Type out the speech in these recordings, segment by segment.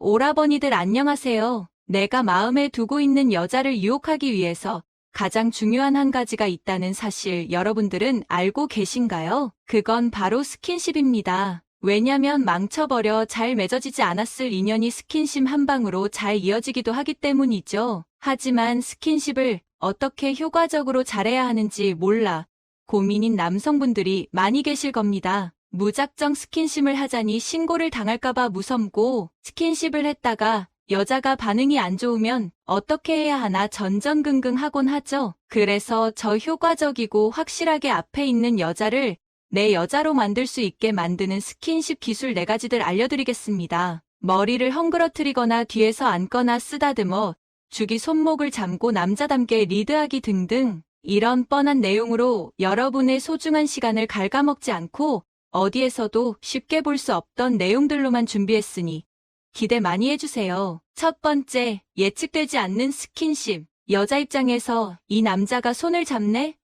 오라버니들 안녕하세요. 내가 마음에 두고 있는 여자를 유혹하기 위해서 가장 중요한 한 가지가 있다는 사실 여러분들은 알고 계신가요? 그건 바로 스킨십입니다. 왜냐면 망쳐버려 잘 맺어지지 않았을 인연이 스킨십 한 방으로 잘 이어지기도 하기 때문이죠. 하지만 스킨십을 어떻게 효과적으로 잘해야 하는지 몰라 고민인 남성분들이 많이 계실 겁니다. 무작정 스킨십을 하자니 신고를 당할까봐 무섭고 스킨십을 했다가 여자가 반응이 안 좋으면 어떻게 해야 하나 전전긍긍하곤 하죠. 그래서 저 효과적이고 확실하게 앞에 있는 여자를 내 여자로 만들 수 있게 만드는 스킨십 기술 4가지들 알려드리겠습니다. 머리를 헝그러뜨리거나 뒤에서 안거나 쓰다듬어 주기 손목을 잡고 남자답게 리드하기 등등 이런 뻔한 내용으로 여러분의 소중한 시간을 갉아먹지 않고 어디에서도 쉽게 볼 수 없던 내용들로만 준비했으니 기대 많이 해주세요. 첫 번째, 예측되지 않는 스킨십. 여자 입장에서 이 남자가 손을 잡네?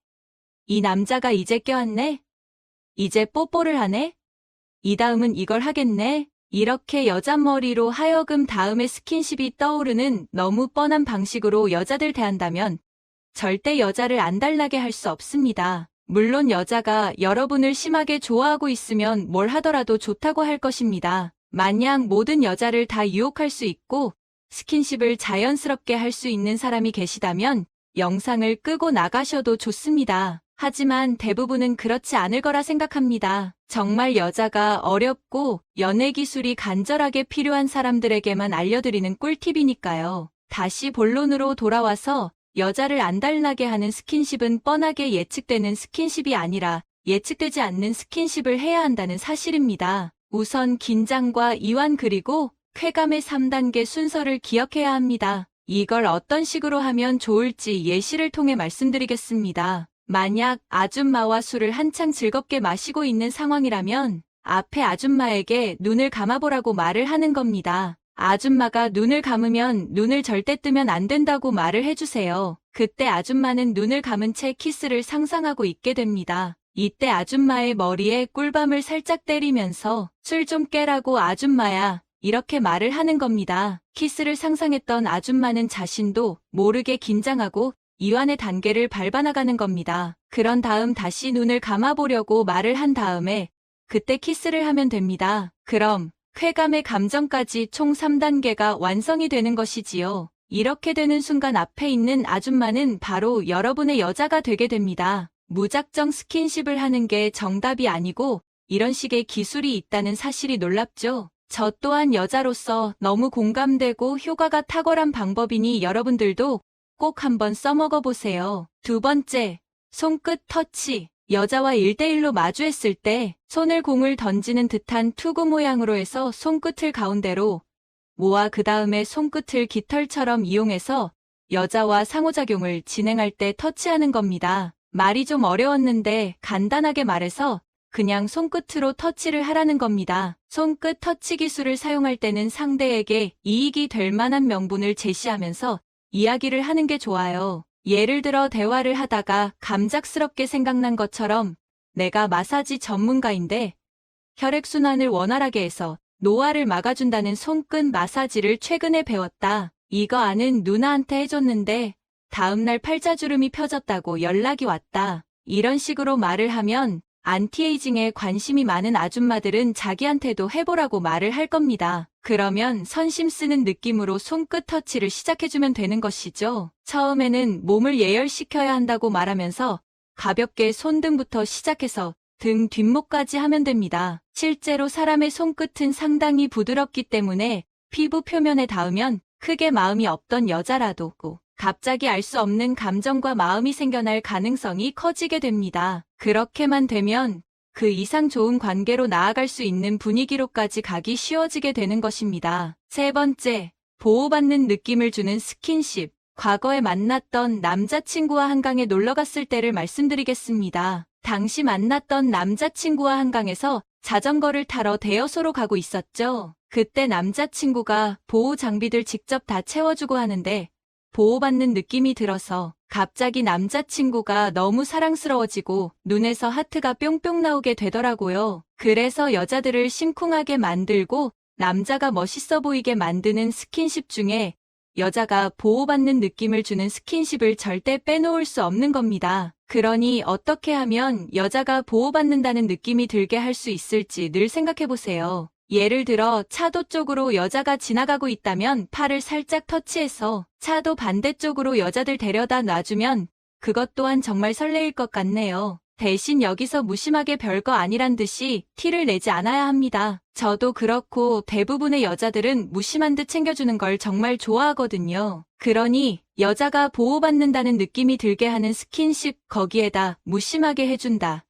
이 남자가 이제 껴안네? 이제 뽀뽀를 하네? 이 다음은 이걸 하겠네? 이렇게 여자 머리로 하여금 다음에 스킨십이 떠오르는 너무 뻔한 방식으로 여자들 대한다면 절대 여자를 안달나게 할 수 없습니다. 물론 여자가 여러분을 심하게 좋아하고 있으면 뭘 하더라도 좋다고 할 것입니다. 만약 모든 여자를 다 유혹할 수 있고 스킨십을 자연스럽게 할 수 있는 사람이 계시다면 영상을 끄고 나가셔도 좋습니다. 하지만 대부분은 그렇지 않을 거라 생각합니다. 정말 여자가 어렵고 연애 기술이 간절하게 필요한 사람들에게만 알려드리는 꿀팁이니까요. 다시 본론으로 돌아와서 여자를 안달나게 하는 스킨십은 뻔하게 예측되는 스킨십이 아니라 예측되지 않는 스킨십을 해야 한다는 사실입니다. 우선 긴장과 이완 그리고 쾌감의 3단계 순서를 기억해야 합니다. 이걸 어떤 식으로 하면 좋을지 예시를 통해 말씀드리겠습니다. 만약 아줌마와 술을 한창 즐겁게 마시고 있는 상황이라면 앞에 아줌마에게 눈을 감아보라고 말을 하는 겁니다. 아줌마가 눈을 감으면 눈을 절대 뜨면 안 된다고 말을 해주세요. 그때 아줌마는 눈을 감은 채 키스를 상상하고 있게 됩니다. 이때 아줌마의 머리에 꿀밤을 살짝 때리면서 술 좀 깨라고 아줌마야 이렇게 말을 하는 겁니다. 키스를 상상했던 아줌마는 자신도 모르게 긴장하고 이완의 단계를 밟아나가는 겁니다. 그런 다음 다시 눈을 감아보려고 말을 한 다음에 그때 키스를 하면 됩니다. 그럼 쾌감의 감정까지 총 3단계가 완성이 되는 것이지요. 이렇게 되는 순간 앞에 있는 아줌마는 바로 여러분의 여자가 되게 됩니다. 무작정 스킨십을 하는 게 정답이 아니고 이런 식의 기술이 있다는 사실이 놀랍죠? 저 또한 여자로서 너무 공감되고 효과가 탁월한 방법이니 여러분들도 꼭 한번 써먹어 보세요. 두 번째, 손끝 터치. 여자와 1대1로 마주했을 때 손을 공을 던지는 듯한 투구 모양으로 해서 손끝을 가운데로 모아 그 다음에 손끝을 깃털처럼 이용해서 여자와 상호작용을 진행할 때 터치하는 겁니다. 말이 좀 어려웠는데 간단하게 말해서 그냥 손끝으로 터치를 하라는 겁니다. 손끝 터치 기술을 사용할 때는 상대에게 이익이 될 만한 명분을 제시하면서 이야기를 하는 게 좋아요. 예를 들어 대화를 하다가 감작스럽게 생각난 것처럼 내가 마사지 전문가인데 혈액순환을 원활하게 해서 노화를 막아준다는 손끝 마사지를 최근에 배웠다. 이거 아는 누나한테 해줬는데 다음날 팔자주름이 펴졌다고 연락이 왔다. 이런 식으로 말을 하면 안티에이징에 관심이 많은 아줌마들은 자기한테도 해보라고 말을 할 겁니다. 그러면 선심 쓰는 느낌으로 손끝 터치를 시작해주면 되는 것이죠. 처음에는 몸을 예열시켜야 한다고 말하면서 가볍게 손등부터 시작해서 등 뒷목까지 하면 됩니다. 실제로 사람의 손끝은 상당히 부드럽기 때문에 피부 표면에 닿으면 크게 마음이 없던 여자라도 갑자기 알 수 없는 감정과 마음이 생겨날 가능성이 커지게 됩니다. 그렇게만 되면 그 이상 좋은 관계로 나아갈 수 있는 분위기로까지 가기 쉬워지게 되는 것입니다. 세 번째, 보호받는 느낌을 주는 스킨십. 과거에 만났던 남자친구와 한강에 놀러갔을 때를 말씀드리겠습니다. 당시 만났던 남자친구와 한강에서 자전거를 타러 대여소로 가고 있었죠. 그때 남자친구가 보호 장비들 직접 다 채워주고 하는데 보호받는 느낌이 들어서 갑자기 남자친구가 너무 사랑스러워지고 눈에서 하트가 뿅뿅 나오게 되더라고요. 그래서 여자들을 심쿵하게 만들고 남자가 멋있어 보이게 만드는 스킨십 중에 여자가 보호받는 느낌을 주는 스킨십을 절대 빼놓을 수 없는 겁니다. 그러니 어떻게 하면 여자가 보호받는다는 느낌이 들게 할 수 있을지 늘 생각해보세요. 예를 들어 차도 쪽으로 여자가 지나가고 있다면 팔을 살짝 터치해서 차도 반대쪽으로 여자들 데려다 놔주면 그것 또한 정말 설레일 것 같네요. 대신 여기서 무심하게 별거 아니란 듯이 티를 내지 않아야 합니다. 저도 그렇고 대부분의 여자들은 무심한 듯 챙겨주는 걸 정말 좋아하거든요. 그러니 여자가 보호받는다는 느낌이 들게 하는 스킨십, 거기에다 무심하게 해준다.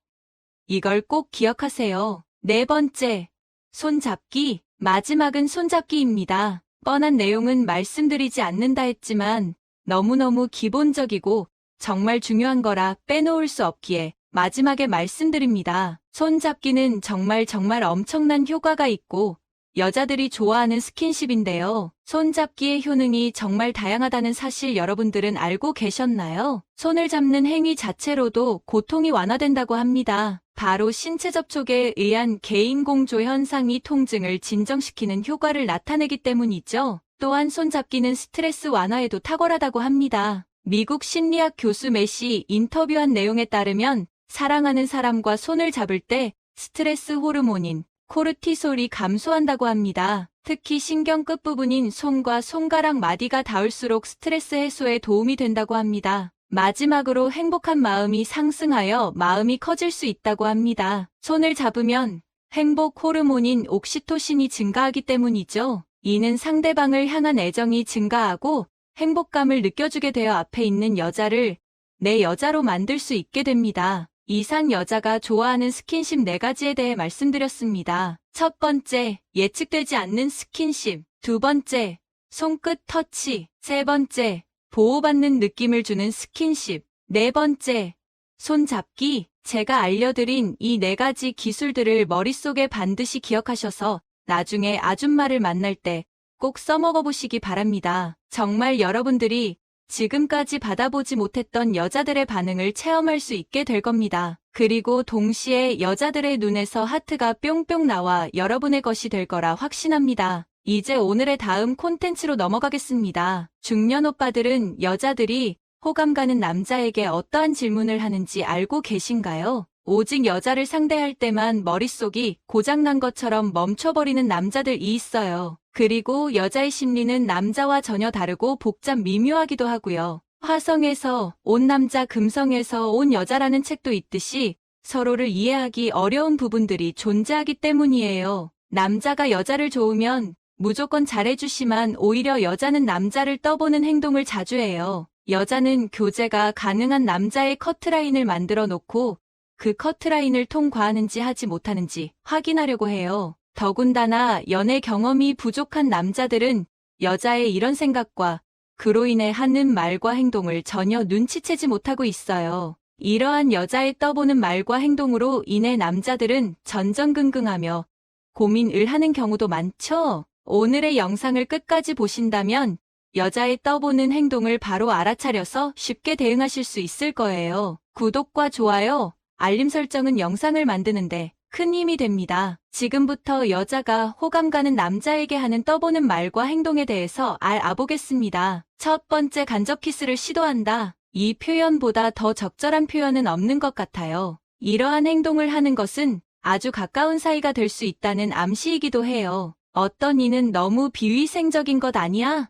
이걸 꼭 기억하세요. 네 번째, 손잡기. 마지막은 손잡기입니다. 뻔한 내용은 말씀드리지 않는다 했지만 너무너무 기본적이고 정말 중요한 거라 빼놓을 수 없기에 마지막에 말씀드립니다. 손잡기는 정말 엄청난 효과가 있고 여자들이 좋아하는 스킨십인데요. 손잡기의 효능이 정말 다양하다는 사실 여러분들은 알고 계셨나요? 손을 잡는 행위 자체로도 고통이 완화된다고 합니다. 바로 신체 접촉에 의한 개인공조 현상이 통증을 진정시키는 효과를 나타내기 때문이죠. 또한 손잡기는 스트레스 완화에도 탁월하다고 합니다. 미국 심리학 교수 매시 인터뷰한 내용에 따르면 사랑하는 사람과 손을 잡을 때 스트레스 호르몬인 코르티솔이 감소한다고 합니다. 특히 신경 끝부분인 손과 손가락 마디가 닿을수록 스트레스 해소에 도움이 된다고 합니다. 마지막으로 행복한 마음이 상승하여 마음이 커질 수 있다고 합니다. 손을 잡으면 행복 호르몬인 옥시토신이 증가하기 때문이죠. 이는 상대방을 향한 애정이 증가하고 행복감을 느껴주게 되어 앞에 있는 여자를 내 여자로 만들 수 있게 됩니다. 이상 여자가 좋아하는 스킨십 4가지에 대해 말씀드렸습니다. 첫 번째, 예측되지 않는 스킨십. 두 번째, 손끝 터치. 세 번째, 보호받는 느낌을 주는 스킨십. 네 번째, 손잡기. 제가 알려드린 이 4가지 기술들을 머릿속에 반드시 기억하셔서 나중에 아줌마를 만날 때 꼭 써먹어 보시기 바랍니다. 정말 여러분들이 지금까지 받아보지 못했던 여자들의 반응을 체험할 수 있게 될 겁니다. 그리고 동시에 여자들의 눈에서 하트가 뿅뿅 나와 여러분의 것이 될 거라 확신합니다. 이제 오늘의 다음 콘텐츠로 넘어가겠습니다. 중년 오빠들은 여자들이 호감 가는 남자에게 어떠한 질문을 하는지 알고 계신가요? 오직 여자를 상대할 때만 머릿속이 고장난 것처럼 멈춰버리는 남자들이 있어요. 그리고 여자의 심리는 남자와 전혀 다르고 복잡 미묘하기도 하고요. 화성에서 온 남자 금성에서 온 여자라는 책도 있듯이 서로를 이해하기 어려운 부분들이 존재하기 때문이에요. 남자가 여자를 좋으면 무조건 잘해주시만 오히려 여자는 남자를 떠보는 행동을 자주 해요. 여자는 교제가 가능한 남자의 커트라인을 만들어 놓고 그 커트라인을 통과하는지 하지 못하는지 확인하려고 해요. 더군다나 연애 경험이 부족한 남자들은 여자의 이런 생각과 그로 인해 하는 말과 행동을 전혀 눈치채지 못하고 있어요. 이러한 여자의 떠보는 말과 행동으로 인해 남자들은 전전긍긍하며 고민을 하는 경우도 많죠. 오늘의 영상을 끝까지 보신다면 여자의 떠보는 행동을 바로 알아차려서 쉽게 대응하실 수 있을 거예요. 구독과 좋아요, 알림 설정은 영상을 만드는데 큰 힘이 됩니다. 지금부터 여자가 호감 가는 남자에게 하는 떠보는 말과 행동에 대해서 알아보겠습니다. 첫 번째, 간접 키스를 시도한다. 이 표현보다 더 적절한 표현은 없는 것 같아요. 이러한 행동을 하는 것은 아주 가까운 사이가 될 수 있다는 암시이기도 해요. 어떤 이는 너무 비위생적인 것 아니야?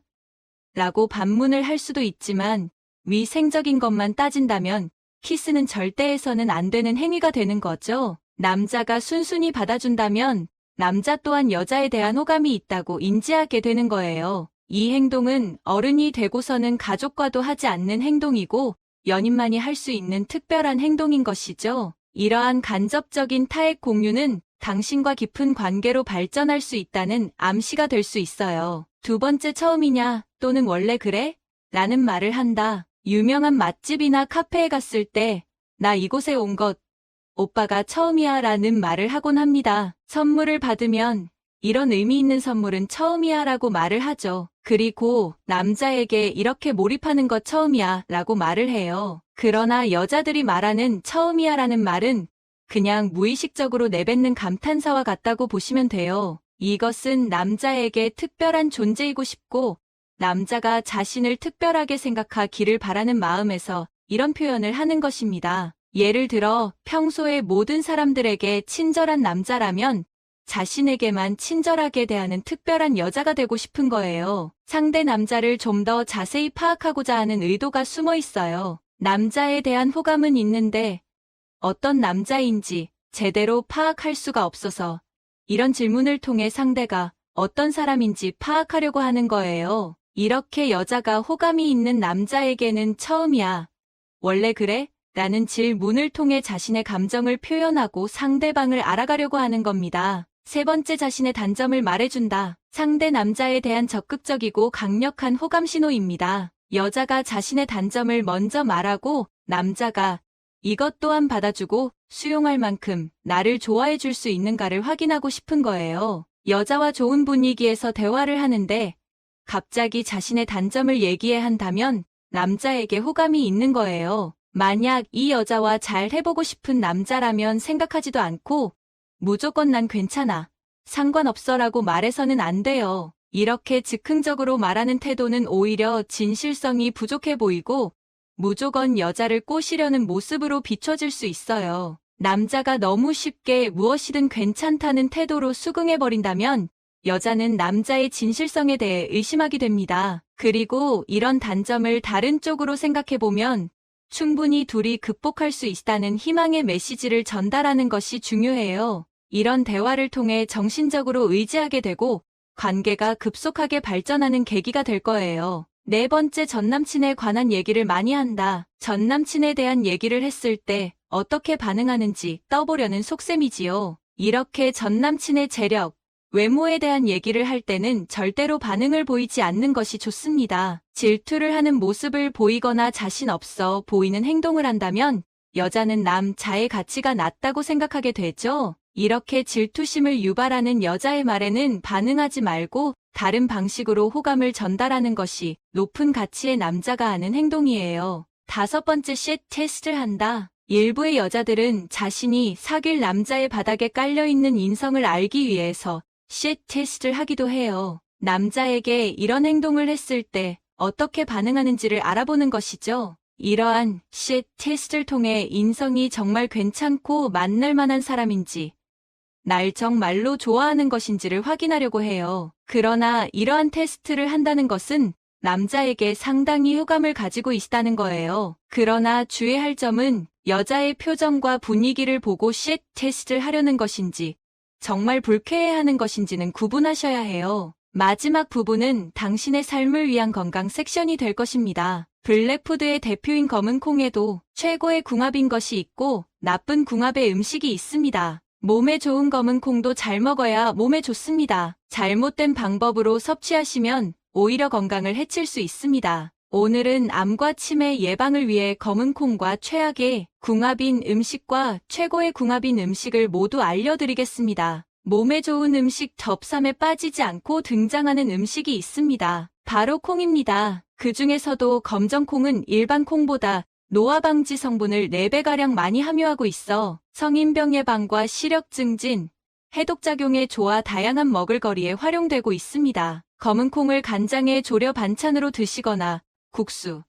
라고 반문을 할 수도 있지만 위생적인 것만 따진다면 키스는 절대 해서는 안 되는 행위가 되는 거죠. 남자가 순순히 받아준다면 남자 또한 여자에 대한 호감이 있다고 인지하게 되는 거예요. 이 행동은 어른이 되고서는 가족과도 하지 않는 행동이고 연인만이 할 수 있는 특별한 행동인 것이죠. 이러한 간접적인 타액 공유는 당신과 깊은 관계로 발전할 수 있다는 암시가 될 수 있어요. 두 번째, 처음이냐 또는 원래 그래? 라는 말을 한다. 유명한 맛집이나 카페에 갔을 때 나 이곳에 온 것 오빠가 처음이야 라는 말을 하곤 합니다. 선물을 받으면 이런 의미 있는 선물은 처음이야 라고 말을 하죠. 그리고 남자에게 이렇게 몰입하는 것 처음이야 라고 말을 해요. 그러나 여자들이 말하는 처음이야 라는 말은 그냥 무의식적으로 내뱉는 감탄사와 같다고 보시면 돼요. 이것은 남자에게 특별한 존재이고 싶고 남자가 자신을 특별하게 생각하기를 바라는 마음에서 이런 표현을 하는 것입니다. 예를 들어 평소에 모든 사람들에게 친절한 남자라면 자신에게만 친절하게 대하는 특별한 여자가 되고 싶은 거예요. 상대 남자를 좀 더 자세히 파악하고자 하는 의도가 숨어 있어요. 남자에 대한 호감은 있는데 어떤 남자인지 제대로 파악할 수가 없어서 이런 질문을 통해 상대가 어떤 사람인지 파악하려고 하는 거예요. 이렇게 여자가 호감이 있는 남자에게는 처음이야. 원래 그래? 라는 질문을 통해 자신의 감정을 표현하고 상대방을 알아가려고 하는 겁니다. 세 번째, 자신의 단점을 말해준다. 상대 남자에 대한 적극적이고 강력한 호감 신호입니다. 여자가 자신의 단점을 먼저 말하고 남자가 이것 또한 받아주고 수용할 만큼 나를 좋아해 줄 수 있는가를 확인하고 싶은 거예요. 여자와 좋은 분위기에서 대화를 하는데 갑자기 자신의 단점을 얘기해야 한다면 남자에게 호감이 있는 거예요. 만약 이 여자와 잘 해보고 싶은 남자라면 생각하지도 않고 무조건 난 괜찮아, 상관없어라고 말해서는 안 돼요. 이렇게 즉흥적으로 말하는 태도는 오히려 진실성이 부족해 보이고 무조건 여자를 꼬시려는 모습으로 비춰질 수 있어요. 남자가 너무 쉽게 무엇이든 괜찮다는 태도로 수긍해버린다면 여자는 남자의 진실성에 대해 의심하게 됩니다. 그리고 이런 단점을 다른 쪽으로 생각해보면 충분히 둘이 극복할 수 있다는 희망의 메시지를 전달하는 것이 중요해요. 이런 대화를 통해 정신적으로 의지하게 되고 관계가 급속하게 발전하는 계기가 될 거예요. 네 번째, 전남친에 관한 얘기를 많이 한다. 전남친에 대한 얘기를 했을 때 어떻게 반응하는지 떠보려는 속셈이지요. 이렇게 전남친의 재력, 외모에 대한 얘기를 할 때는 절대로 반응을 보이지 않는 것이 좋습니다. 질투를 하는 모습을 보이거나 자신 없어 보이는 행동을 한다면 여자는 남자의 가치가 낮다고 생각하게 되죠. 이렇게 질투심을 유발하는 여자의 말에는 반응하지 말고 다른 방식으로 호감을 전달하는 것이 높은 가치의 남자가 하는 행동이에요. 다섯 번째, 쉣 테스트를 한다. 일부의 여자들은 자신이 사귈 남자의 바닥에 깔려있는 인성을 알기 위해서 쉣 테스트를 하기도 해요. 남자에게 이런 행동을 했을 때 어떻게 반응하는지를 알아보는 것이죠. 이러한 쉣 테스트를 통해 인성이 정말 괜찮고 만날 만한 사람인지 날 정말로 좋아하는 것인지를 확인하려고 해요. 그러나 이러한 테스트를 한다는 것은 남자에게 상당히 호감을 가지고 있다는 거예요. 그러나 주의할 점은 여자의 표정과 분위기를 보고 쉣 테스트를 하려는 것인지 정말 불쾌해하는 것인지는 구분하셔야 해요. 마지막 부분은 당신의 삶을 위한 건강 섹션이 될 것입니다. 블랙푸드의 대표인 검은 콩에도 최고의 궁합인 것이 있고 나쁜 궁합의 음식이 있습니다. 몸에 좋은 검은 콩도 잘 먹어야 몸에 좋습니다. 잘못된 방법으로 섭취하시면 오히려 건강을 해칠 수 있습니다. 오늘은 암과 치매 예방을 위해 검은 콩과 최악의 궁합인 음식과 최고의 궁합인 음식을 모두 알려드리겠습니다. 몸에 좋은 음식 top3에 빠지지 않고 등장하는 음식이 있습니다. 바로 콩입니다. 그 중에서도 검정콩은 일반 콩보다 노화 방지 성분을 4배가량 많이 함유하고 있어 성인병 예방과 시력 증진, 해독작용에 좋아 다양한 먹을거리에 활용되고 있습니다. 검은 콩을 간장에 졸여 반찬으로 드시거나 국수,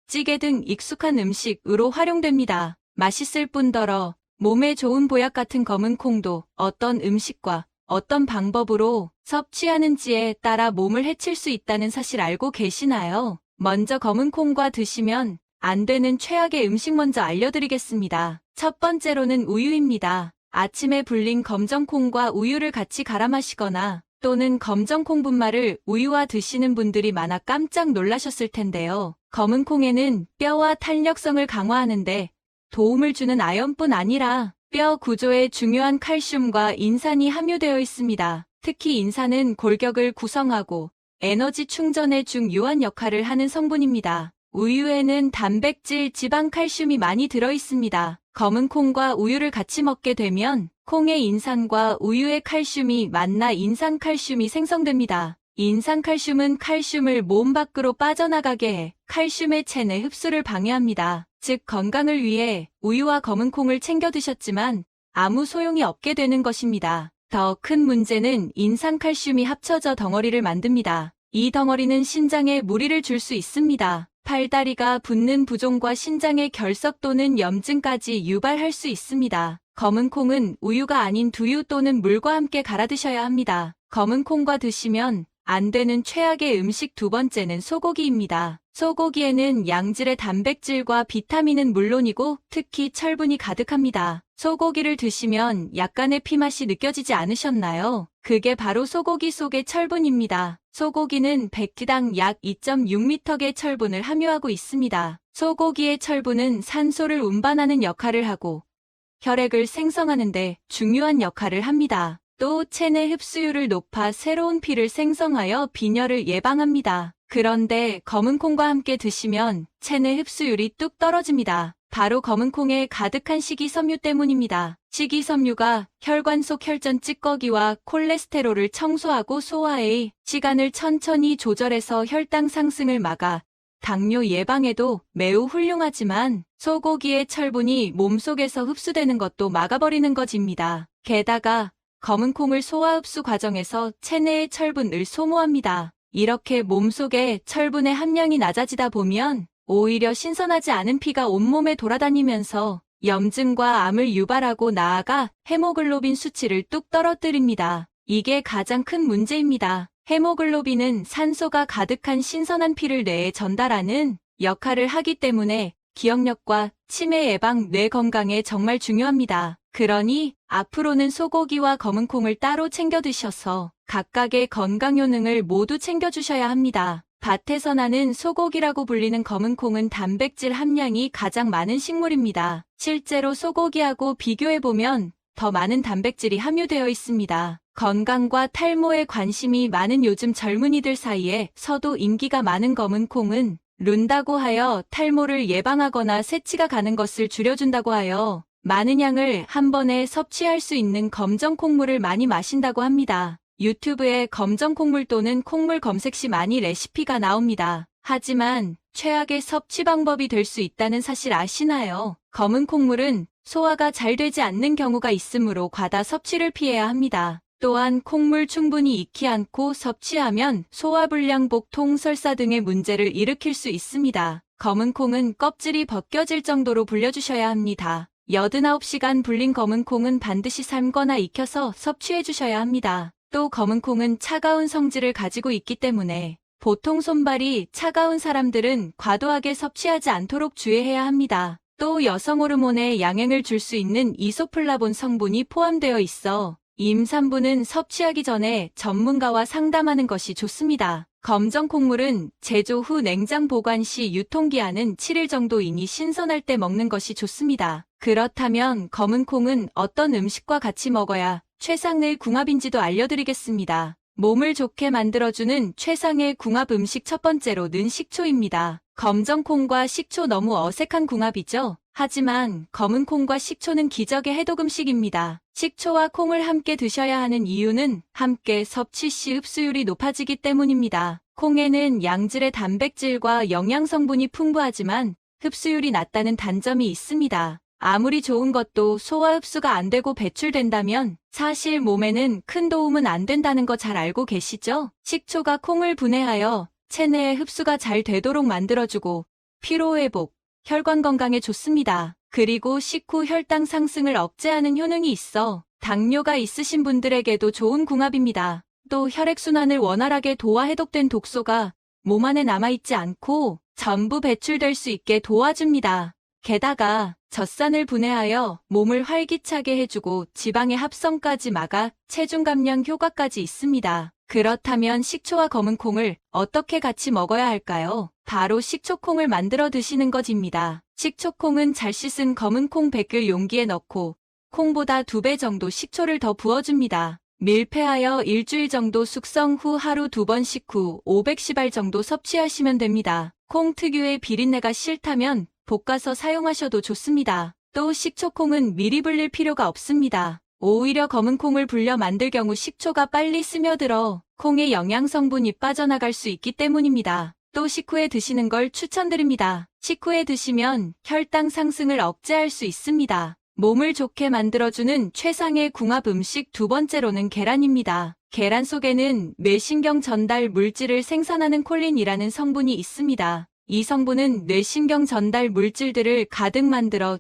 찌개 등 익숙한 음식으로 활용됩니다. 맛있을 뿐더러 몸에 좋은 보약 같은 검은 콩도 어떤 음식과 어떤 방법으로 섭취하는지에 따라 몸을 해칠 수 있다는 사실 알고 계시나요? 먼저 검은 콩과 드시면 안 되는 최악의 음식 먼저 알려드리겠습니다. 첫 번째로는 우유입니다. 아침에 불린 검정콩과 우유를 같이 갈아 마시거나 또는 검정콩 분말을 우유와 드시는 분들이 많아 깜짝 놀라셨을 텐데요. 검은 콩에는 뼈와 탄력성을 강화하는데 도움을 주는 아연뿐 아니라 뼈 구조에 중요한 칼슘과 인산이 함유되어 있습니다. 특히 인산은 골격을 구성하고 에너지 충전에 중요한 역할을 하는 성분입니다. 우유에는 단백질, 지방, 칼슘이 많이 들어있습니다. 검은 콩과 우유를 같이 먹게 되면 콩의 인산과 우유의 칼슘이 만나 인산칼슘이 생성됩니다. 인산칼슘은 칼슘을 몸 밖으로 빠져나가게 해 칼슘의 체내 흡수를 방해합니다. 즉 건강을 위해 우유와 검은 콩을 챙겨 드셨지만 아무 소용이 없게 되는 것입니다. 더 큰 문제는 인산칼슘이 합쳐져 덩어리를 만듭니다. 이 덩어리는 신장에 무리를 줄 수 있습니다. 팔다리가 붓는 부종과 신장의 결석 또는 염증까지 유발할 수 있습니다. 검은 콩은 우유가 아닌 두유 또는 물과 함께 갈아 드셔야 합니다. 검은 콩과 드시면 안 되는 최악의 음식 두 번째는 소고기입니다. 소고기에는 양질의 단백질과 비타민은 물론이고 특히 철분이 가득합니다. 소고기를 드시면 약간의 피맛이 느껴지지 않으셨나요? 그게 바로 소고기 속의 철분입니다. 소고기는 100g당 약 2.6mg의 철분을 함유하고 있습니다. 소고기의 철분은 산소를 운반하는 역할을 하고 혈액을 생성하는 데 중요한 역할을 합니다. 또 체내 흡수율을 높아 새로운 피를 생성하여 빈혈을 예방합니다. 그런데 검은 콩과 함께 드시면 체내 흡수율이 뚝 떨어집니다. 바로 검은 콩에 가득한 식이섬유 때문입니다. 식이섬유가 혈관 속 혈전 찌꺼기와 콜레스테롤을 청소하고 소화해 시간을 천천히 조절해서 혈당 상승을 막아 당뇨 예방에도 매우 훌륭하지만 소고기의 철분이 몸속에서 흡수되는 것도 막아버리는 것입니다. 게다가 검은 콩을 소화 흡수 과정에서 체내의 철분을 소모합니다. 이렇게 몸속에 철분의 함량이 낮아지다 보면 오히려 신선하지 않은 피가 온몸에 돌아다니면서 염증과 암을 유발하고 나아가 헤모글로빈 수치를 뚝 떨어뜨립니다. 이게 가장 큰 문제입니다. 헤모글로빈은 산소가 가득한 신선한 피를 뇌에 전달하는 역할을 하기 때문에 기억력과 치매 예방, 뇌 건강에 정말 중요합니다. 그러니 앞으로는 소고기와 검은 콩을 따로 챙겨 드셔서 각각의 건강 효능을 모두 챙겨주셔야 합니다. 밭에서 나는 소고기라고 불리는 검은 콩은 단백질 함량이 가장 많은 식물입니다. 실제로 소고기하고 비교해보면 더 많은 단백질이 함유되어 있습니다. 건강과 탈모에 관심이 많은 요즘 젊은이들 사이에서도 인기가 많은 검은 콩은 룬다고 하여 탈모를 예방하거나 새치가 가는 것을 줄여준다고 하여 많은 양을 한 번에 섭취할 수 있는 검정 콩물을 많이 마신다고 합니다. 유튜브에 검정 콩물 또는 콩물 검색 시 많이 레시피가 나옵니다. 하지만 최악의 섭취 방법이 될 수 있다는 사실 아시나요? 검은 콩물은 소화가 잘 되지 않는 경우가 있으므로 과다 섭취를 피해야 합니다. 또한 콩물 충분히 익히 않고 섭취하면 소화불량, 복통, 설사 등의 문제를 일으킬 수 있습니다. 검은 콩은 껍질이 벗겨질 정도로 불려주셔야 합니다. 89시간 불린 검은 콩은 반드시 삶거나 익혀서 섭취해 주셔야 합니다. 또 검은 콩은 차가운 성질을 가지고 있기 때문에 보통 손발이 차가운 사람들은 과도하게 섭취하지 않도록 주의해야 합니다. 또 여성 호르몬에 양행을 줄 수 있는 이소플라본 성분이 포함되어 있어 임산부는 섭취하기 전에 전문가와 상담하는 것이 좋습니다. 검정 콩물은 제조 후 냉장 보관 시 유통기한은 7일 정도이니 신선할 때 먹는 것이 좋습니다. 그렇다면 검은 콩은 어떤 음식과 같이 먹어야 최상의 궁합인지도 알려드리겠습니다. 몸을 좋게 만들어주는 최상의 궁합 음식 첫 번째로는 식초입니다. 검정 콩과 식초 너무 어색한 궁합이죠? 하지만 검은 콩과 식초는 기적의 해독 음식입니다. 식초와 콩을 함께 드셔야 하는 이유는 함께 섭취 시 흡수율이 높아지기 때문입니다. 콩에는 양질의 단백질과 영양 성분이 풍부하지만 흡수율이 낮다는 단점이 있습니다. 아무리 좋은 것도 소화 흡수가 안 되고 배출된다면 사실 몸에는 큰 도움은 안 된다는 거 잘 알고 계시죠? 식초가 콩을 분해하여 체내에 흡수가 잘 되도록 만들어주고 피로회복, 혈관 건강에 좋습니다. 그리고 식후 혈당 상승을 억제하는 효능이 있어 당뇨가 있으신 분들에게도 좋은 궁합입니다. 또 혈액순환을 원활하게 도와 해독된 독소가 몸 안에 남아있지 않고 전부 배출될 수 있게 도와줍니다. 게다가 젖산을 분해하여 몸을 활기차게 해주고 지방의 합성까지 막아 체중 감량 효과까지 있습니다. 그렇다면 식초와 검은 콩을 어떻게 같이 먹어야 할까요? 바로 식초콩을 만들어 드시는 것입니다. 식초콩은 잘 씻은 검은 콩 100글 용기에 넣고 콩보다 2배 정도 식초를 더 부어줍니다. 밀폐하여 일주일 정도 숙성 후 하루 2번 식후 500ml 정도 섭취하시면 됩니다. 콩 특유의 비린내가 싫다면 볶아서 사용하셔도 좋습니다. 또 식초콩은 미리 불릴 필요가 없습니다. 오히려 검은 콩을 불려 만들 경우 식초가 빨리 스며들어 콩의 영양 성분이 빠져나갈 수 있기 때문입니다. 또 식후에 드시는 걸 추천드립니다. 식후에 드시면 혈당 상승을 억제할 수 있습니다. 몸을 좋게 만들어주는 최상의 궁합 음식 두 번째로는 계란입니다. 계란 속에는 뇌신경 전달 물질을 생산하는 콜린이라는 성분이 있습니다. 이 성분은 뇌신경 전달 물질들을 가득 만들어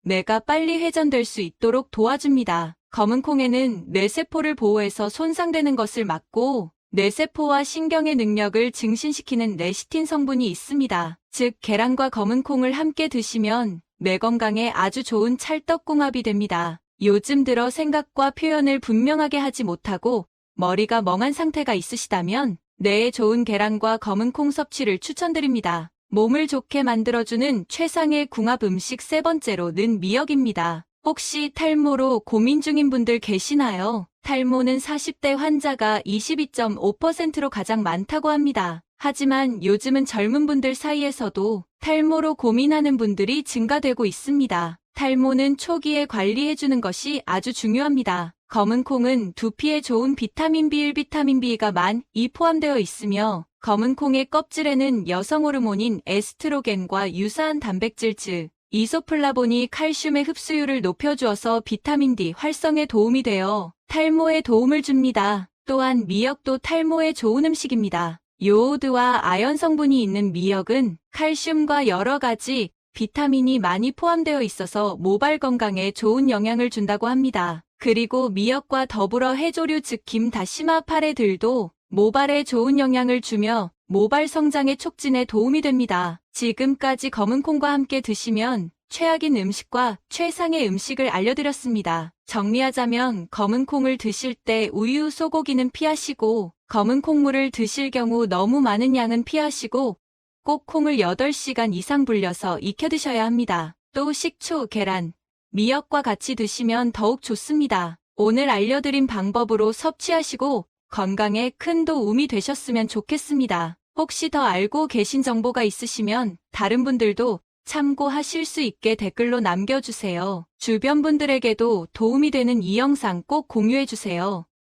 뇌가 빨리 회전될 수 있도록 도와줍니다. 검은 콩에는 뇌세포를 보호해서 손상되는 것을 막고 뇌세포와 신경의 능력을 증진시키는 레시틴 성분이 있습니다. 즉, 계란과 검은 콩을 함께 드시면 뇌 건강에 아주 좋은 찰떡궁합이 됩니다. 요즘 들어 생각과 표현을 분명하게 하지 못하고 머리가 멍한 상태가 있으시다면 뇌에 좋은 계란과 검은 콩 섭취를 추천드립니다. 몸을 좋게 만들어주는 최상의 궁합 음식 세 번째로는 미역입니다. 혹시 탈모로 고민 중인 분들 계시나요? 탈모는 40대 환자가 22.5%로 가장 많다고 합니다. 하지만 요즘은 젊은 분들 사이에서도 탈모로 고민하는 분들이 증가되고 있습니다. 탈모는 초기에 관리해주는 것이 아주 중요합니다. 검은 콩은 두피에 좋은 비타민 B1, 비타민 B가 많이 포함되어 있으며 검은 콩의 껍질에는 여성 호르몬인 에스트로겐과 유사한 단백질 즉 이소플라본이 칼슘의 흡수율을 높여주어서 비타민 D 활성에 도움이 되어 탈모에 도움을 줍니다. 또한 미역도 탈모에 좋은 음식입니다. 요오드와 아연 성분이 있는 미역은 칼슘과 여러 가지 비타민이 많이 포함되어 있어서 모발 건강에 좋은 영향을 준다고 합니다. 그리고 미역과 더불어 해조류 즉 김, 다시마, 파래들도 모발에 좋은 영향을 주며 모발 성장의 촉진에 도움이 됩니다. 지금까지 검은 콩과 함께 드시면 최악인 음식과 최상의 음식을 알려드렸습니다. 정리하자면 검은 콩을 드실 때 우유, 소고기는 피하시고 검은 콩물을 드실 경우 너무 많은 양은 피하시고 꼭 콩을 8시간 이상 불려서 익혀 드셔야 합니다. 또 식초, 계란, 미역과 같이 드시면 더욱 좋습니다. 오늘 알려드린 방법으로 섭취하시고 건강에 큰 도움이 되셨으면 좋겠습니다. 혹시 더 알고 계신 정보가 있으시면 다른 분들도 참고하실 수 있게 댓글로 남겨주세요. 주변 분들에게도 도움이 되는 이 영상 꼭 공유해주세요.